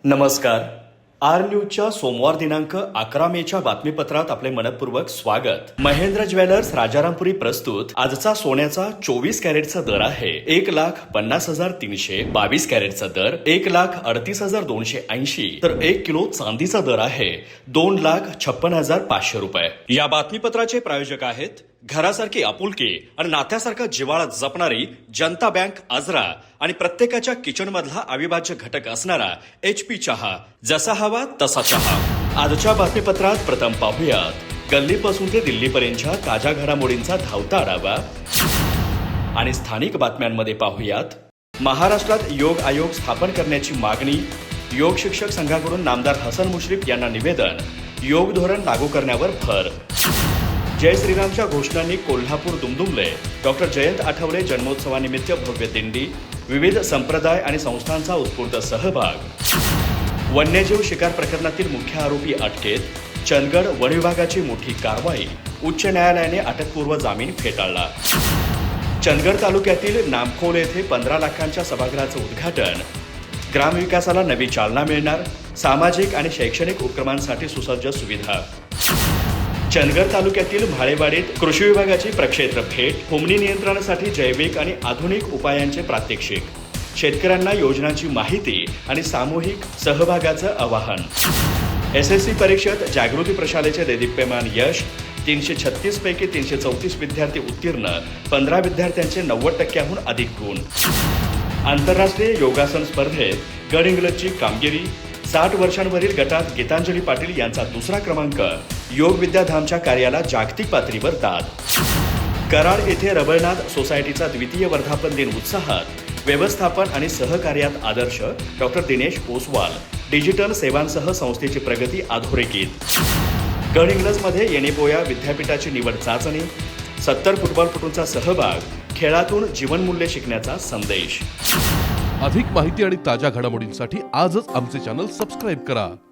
नमस्कार. आर न्यूजच्या सोमवार दिनांक 11 मेच्या बातमीपत्रात आपले मनपूर्वक स्वागत. महेंद्र ज्वेलर्स राजारामपुरी प्रस्तुत आजचा सोन्याचा 24 कॅरेटचा दर आहे 1,50,300. 22 कॅरेटचा दर 1,38,280. तर 1 किलो चांदीचा दर आहे 2,56,500 रुपये. या बातमीपत्राचे प्रायोजक आहेत घरासारखी आपुलकी आणि नात्यासारखा जिव्हाळा जपणारी जनता बँक आजरा आणि प्रत्येकाच्या किचन मधला अविभाज्य घटक असणारा HP चहा. जसा हवा तसा चहा. आजच्या बातमीपत्रात प्रथम पाहूयात गल्लीपासून ते दिल्लीपर्यंतच्या ताज्या घडामोडींचा धावता आढावा आणि स्थानिक बातम्यांमध्ये पाहूयात महाराष्ट्रात योग आयोग स्थापन करण्याची मागणी. योग शिक्षक संघाकडून नामदार हसन मुश्रीफ यांना निवेदन. योग धोरण लागू करण्यावर भर. जय श्रीरामच्या घोषणांनी कोल्हापूर दुमदुमले. डॉक्टर जयंत आठवले जन्मोत्सवानिमित्त भव्य दिंडी. विविध संप्रदाय आणि संस्थांचा उत्स्फूर्त सहभाग. वन्यजीव शिकार प्रकरणातील मुख्य आरोपी अटकेत. चंदगड वन विभागाची मोठी कारवाई. उच्च न्यायालयाने अटकपूर्व जामीन फेटाळला. चंदगड तालुक्यातील नामखोल येथे 15 लाखांच्या सभागृहाचं उद्घाटन. ग्रामविकासाला नवी चालना मिळणार. सामाजिक आणि शैक्षणिक उपक्रमांसाठी सुसज्ज सुविधा. चंदगड तालुक्यातील भाळेवाडीत कृषी विभागाची प्रक्षेत्र भेट. कोंबडी नियंत्रणासाठी जैविक आणि आधुनिक उपायांचे प्रात्यक्षिक. शेतकऱ्यांना योजनांची माहिती आणि सामूहिक सहभागाचं आवाहन. SSC परीक्षेत जागृती प्रशालेचे देदीप्यमान यश. 336 पैकी 334 विद्यार्थी उत्तीर्ण. 15 विद्यार्थ्यांचे 90% अधिक गुण. आंतरराष्ट्रीय योगासन स्पर्धेत गडहिंग्लजची कामगिरी. 60 वर्षांवरील गटात गीतांजली पाटील यांचा दुसरा क्रमांक. योग विद्याधामच्या कार्याला जागतिक पातळीवर दाद. कराड येथे रबरनाथ सोसायटीचा द्वितीय वर्धापन दिन उत्साहात. व्यवस्थापन आणि सहकार्यात आदर्श डॉक्टर दिनेश ओसवाल. डिजिटल सेवांसह संस्थेची प्रगती अधोरेखित. गडहिंग्लजमध्ये येणेपोया विद्यापीठाची निवड चाचणी. 70 फुटबॉलपटूंचा सहभाग. खेळातून जीवनमूल्य शिकण्याचा संदेश. अधिक माहिती आणि ताज्या घडामोडींसाठी आजच आमचे चॅनल सबस्क्राईब करा.